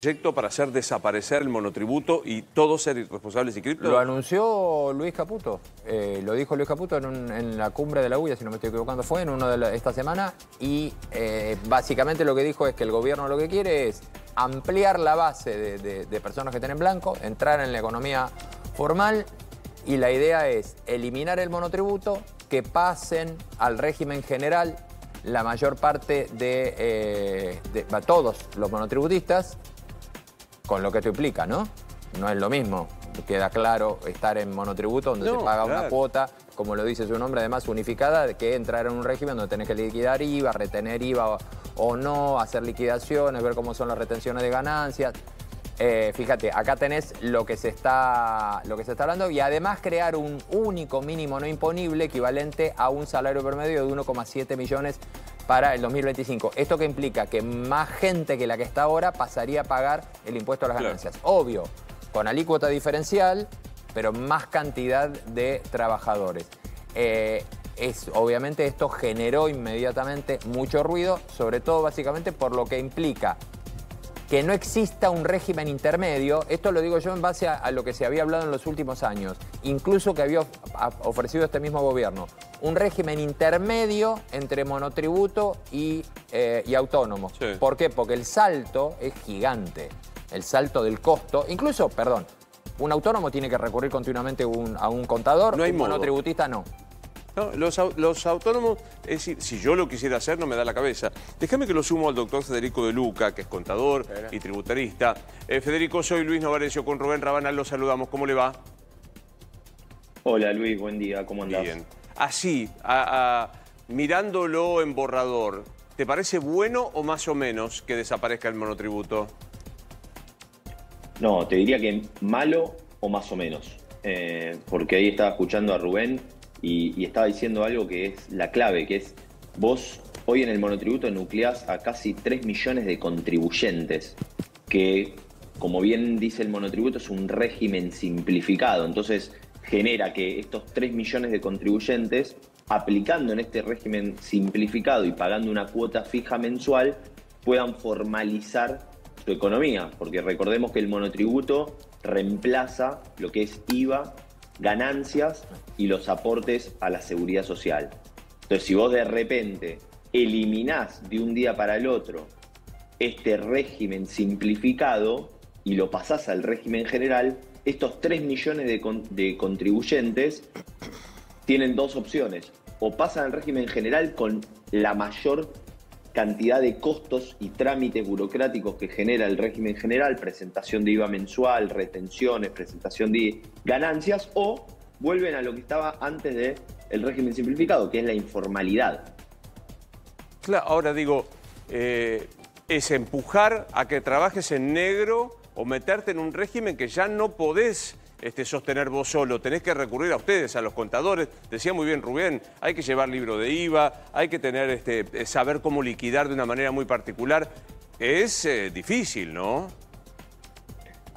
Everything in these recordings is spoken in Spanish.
Proyecto para hacer desaparecer el monotributo y todos ser irresponsables y cripto? Lo anunció Luis Caputo, lo dijo Luis Caputo en la cumbre de la UIA, si no me estoy equivocando, fue en uno de esta semana, y básicamente lo que dijo es que el gobierno lo que quiere es ampliar la base de personas que estén en blanco, entrar en la economía formal, y la idea es eliminar el monotributo, que pasen al régimen general la mayor parte de todos los monotributistas, con lo que esto implica, ¿no? No es lo mismo, queda claro estar en monotributo donde se paga una cuota, como lo dice su nombre, además unificada, que entrar en un régimen donde tenés que liquidar IVA, retener IVA o no, hacer liquidaciones, ver cómo son las retenciones de ganancias. Fíjate, acá tenés lo que se está hablando, y además crear un único mínimo no imponible equivalente a un salario promedio de 1,7 millones para el 2025. ¿Esto qué implica? Que más gente que la que está ahora pasaría a pagar el impuesto a las ganancias. Obvio, con alícuota diferencial, pero más cantidad de trabajadores. Obviamente esto generó inmediatamente mucho ruido, sobre todo básicamente por lo que implica que no exista un régimen intermedio. Esto lo digo yo en base a lo que se había hablado en los últimos años, incluso que había ofrecido este mismo gobierno. Un régimen intermedio entre monotributo y autónomo. Sí. ¿Por qué? Porque el salto es gigante. El salto del costo, incluso, perdón, un autónomo tiene que recurrir continuamente a un contador, no hay un monotributista no. No, los autónomos, es decir, si yo lo quisiera hacer, no me da la cabeza. Déjame que lo sumo al doctor Federico De Luca, que es contador y tributarista. Federico, soy Luis Novarecio, con Rubén Rabanal los saludamos. ¿Cómo le va? Hola Luis, buen día, ¿cómo andás? Bien. Así, mirándolo en borrador, ¿te parece bueno o más o menos que desaparezca el monotributo? No, te diría que malo o más o menos. Porque ahí estaba escuchando a Rubén y estaba diciendo algo que es la clave, que es vos hoy en el monotributo nucleás a casi 3 millones de contribuyentes, que como bien dice el monotributo es un régimen simplificado, entonces genera que estos 3 millones de contribuyentes, aplicando en este régimen simplificado y pagando una cuota fija mensual, puedan formalizar su economía, porque recordemos que el monotributo reemplaza lo que es IVA, ganancias y los aportes a la seguridad social. Entonces, si vos de repente eliminás de un día para el otro este régimen simplificado y lo pasás al régimen general, estos 3 millones de contribuyentes tienen dos opciones: o pasan al régimen general con la mayor cantidad de costos y trámites burocráticos que genera el régimen general, presentación de IVA mensual, retenciones, presentación de ganancias, o vuelven a lo que estaba antes del régimen simplificado, que es la informalidad. Claro, ahora digo, es empujar a que trabajes en negro o meterte en un régimen que ya no podés sostener vos solo, tenés que recurrir a ustedes, a los contadores. Decía muy bien Rubén, hay que llevar libro de IVA, hay que tener saber cómo liquidar de una manera muy particular. Es difícil, ¿no?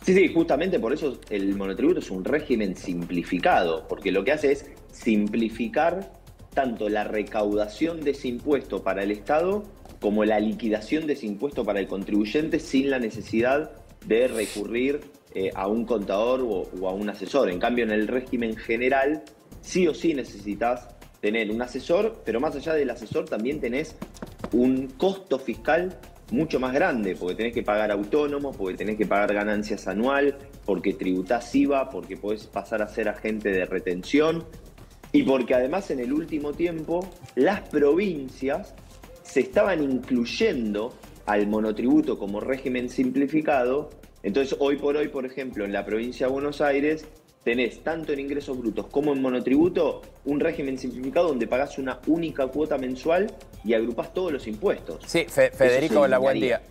Sí, justamente por eso el monotributo es un régimen simplificado, porque lo que hace es simplificar tanto la recaudación de ese impuesto para el Estado como la liquidación de ese impuesto para el contribuyente sin la necesidad de recurrir a un contador o a un asesor. En cambio, en el régimen general, sí o sí necesitas tener un asesor, pero más allá del asesor también tenés un costo fiscal mucho más grande, porque tenés que pagar autónomos, porque tenés que pagar ganancias anual, porque tributás IVA, porque podés pasar a ser agente de retención, y porque además en el último tiempo las provincias se estaban incluyendo al monotributo como régimen simplificado. Entonces, hoy por hoy, por ejemplo, en la provincia de Buenos Aires, tenés tanto en ingresos brutos como en monotributo un régimen simplificado donde pagás una única cuota mensual y agrupás todos los impuestos. Sí, Federico, hola, buen día.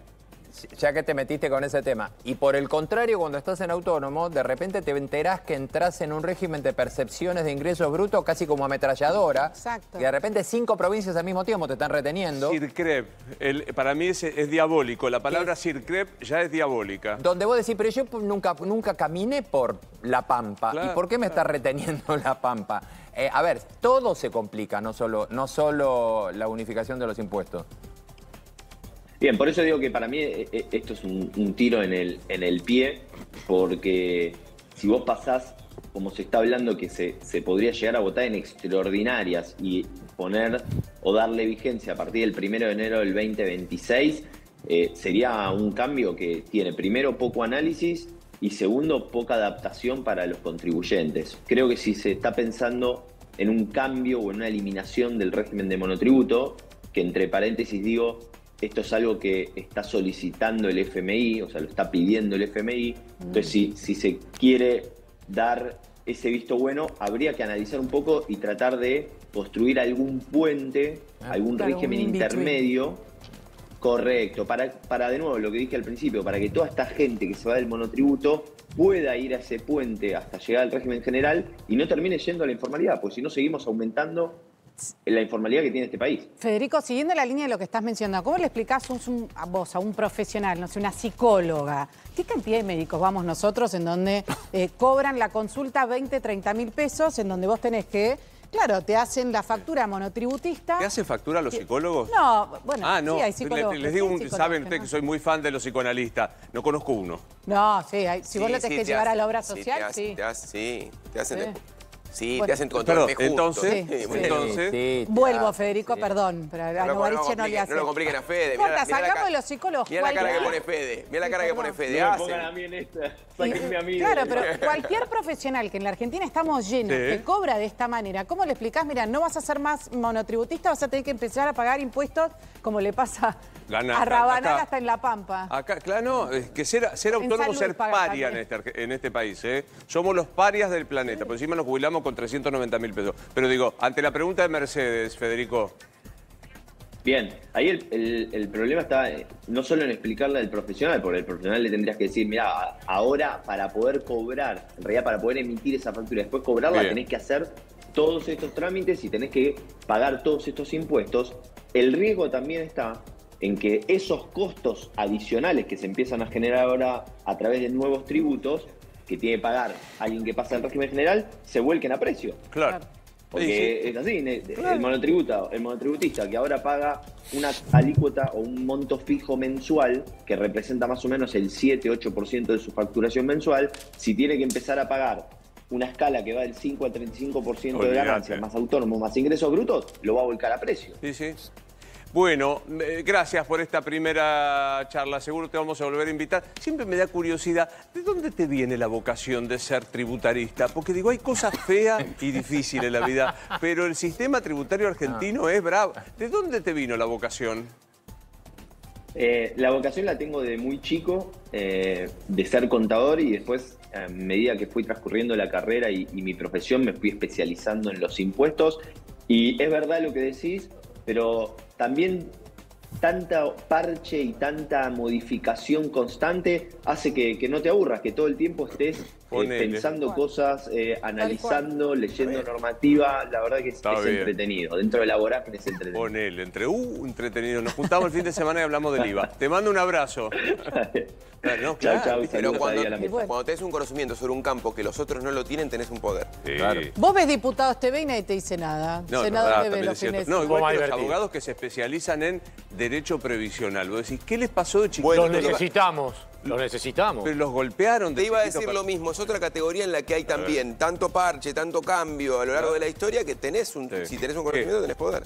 Ya que te metiste con ese tema. Y por el contrario, cuando estás en autónomo, de repente te enterás que entras en un régimen de percepciones de ingresos brutos casi como ametralladora. Exacto. Y de repente 5 provincias al mismo tiempo te están reteniendo. CIRCREP, para mí es diabólico. La palabra CIRCREP ya es diabólica. Donde vos decís, pero yo nunca caminé por La Pampa. Claro, ¿y por qué me está reteniendo La Pampa? A ver, todo se complica, no solo la unificación de los impuestos. Bien, por eso digo que para mí esto es un tiro en el pie, porque si vos pasás, como se está hablando, que se podría llegar a votar en extraordinarias y poner o darle vigencia a partir del 1 de enero del 2026, sería un cambio que tiene, primero, poco análisis y segundo, poca adaptación para los contribuyentes. Creo que si se está pensando en un cambio o en una eliminación del régimen de monotributo, que entre paréntesis digo, esto es algo que está solicitando el FMI, o sea, lo está pidiendo el FMI. Entonces, si se quiere dar ese visto bueno, habría que analizar un poco y tratar de construir algún puente, algún régimen intermedio. Correcto, para de nuevo lo que dije al principio, para que toda esta gente que se va del monotributo pueda ir a ese puente hasta llegar al régimen general y no termine yendo a la informalidad, porque si no seguimos aumentando la informalidad que tiene este país. Federico, siguiendo la línea de lo que estás mencionando, ¿cómo le explicás a vos, a un profesional, no sé, una psicóloga? ¿Qué cantidad de médicos vamos nosotros en donde cobran la consulta 20, 30 mil pesos, en donde vos tenés que... Claro, te hacen la factura monotributista. ¿Te hacen factura a los psicólogos? No, bueno, no. sí, hay psicólogos. Les digo, saben ustedes que soy muy fan de los psicoanalistas. No conozco uno. No, sí, si vos lo tenés que llevar a la obra social, sí. Te hacen... Sí, bueno, te hacen controles juntos. Entonces, vuelvo, Federico, perdón, pero a Novariche no le hace. No lo compliquen a Fede. Sacamos de los psicólogos. Mira la cara que pone Fede. Mira la cara que pone Fede. No me pongan a mí en esta. Sáquenme a mí. Claro, pero cualquier profesional que en la Argentina estamos llenos, que cobra de esta manera, ¿cómo le explicás? Mira, no vas a ser más monotributista, vas a tener que empezar a pagar impuestos como le pasa a Rabanal hasta en La Pampa. Acá, claro, no, es que ser autónomo, ser paria en este país. Somos los parias del planeta, por encima nos jubilamos con 390.000 pesos. Pero digo, ante la pregunta de Mercedes, Federico. Bien, ahí el problema está no solo en explicarle al profesional, porque el profesional le tendrías que decir, mira, ahora para poder cobrar, en realidad para poder emitir esa factura y después cobrarla, tenés que hacer todos estos trámites y tenés que pagar todos estos impuestos. El riesgo también está en que esos costos adicionales que se empiezan a generar ahora a través de nuevos tributos que tiene que pagar alguien que pasa al régimen general, se vuelquen a precio. Claro. Porque es así, el monotributista que ahora paga una alícuota o un monto fijo mensual que representa más o menos el 7-8% de su facturación mensual, si tiene que empezar a pagar una escala que va del 5 al 35% de ganancias, más autónomo, más ingresos brutos, lo va a volcar a precio. Sí, sí. Bueno, gracias por esta primera charla. Seguro te vamos a volver a invitar. Siempre me da curiosidad, ¿de dónde te viene la vocación de ser tributarista? Porque digo, hay cosas feas y difíciles en la vida, pero el sistema tributario argentino es bravo. ¿De dónde te vino la vocación? La vocación la tengo de muy chico, de ser contador, y después, a medida que fui transcurriendo la carrera y mi profesión, me fui especializando en los impuestos. Y es verdad lo que decís, pero también tanta parche y tanta modificación constante hace que no te aburras, que todo el tiempo estés pensando cosas, analizando, leyendo normativa. La verdad que es entretenido. Dentro de la vorágine es entretenido. Ponele, entretenido. Nos juntamos el fin de semana y hablamos del IVA. Te mando un abrazo. No, claro, chau, pero cuando tenés un conocimiento sobre un campo que los otros no lo tienen, tenés un poder. Sí. Claro. Vos ves diputados TV y nadie te dice nada. No, Senador TV los fines. No, igual que los abogados que se especializan en derecho previsional. Vos decís, ¿qué les pasó de chiquito? Bueno, los necesitamos. Pero los golpearon de Te iba a decir lo mismo, es otra categoría en la que hay también tanto parche, tanto cambio a lo largo de la historia que si tenés un conocimiento tenés poder.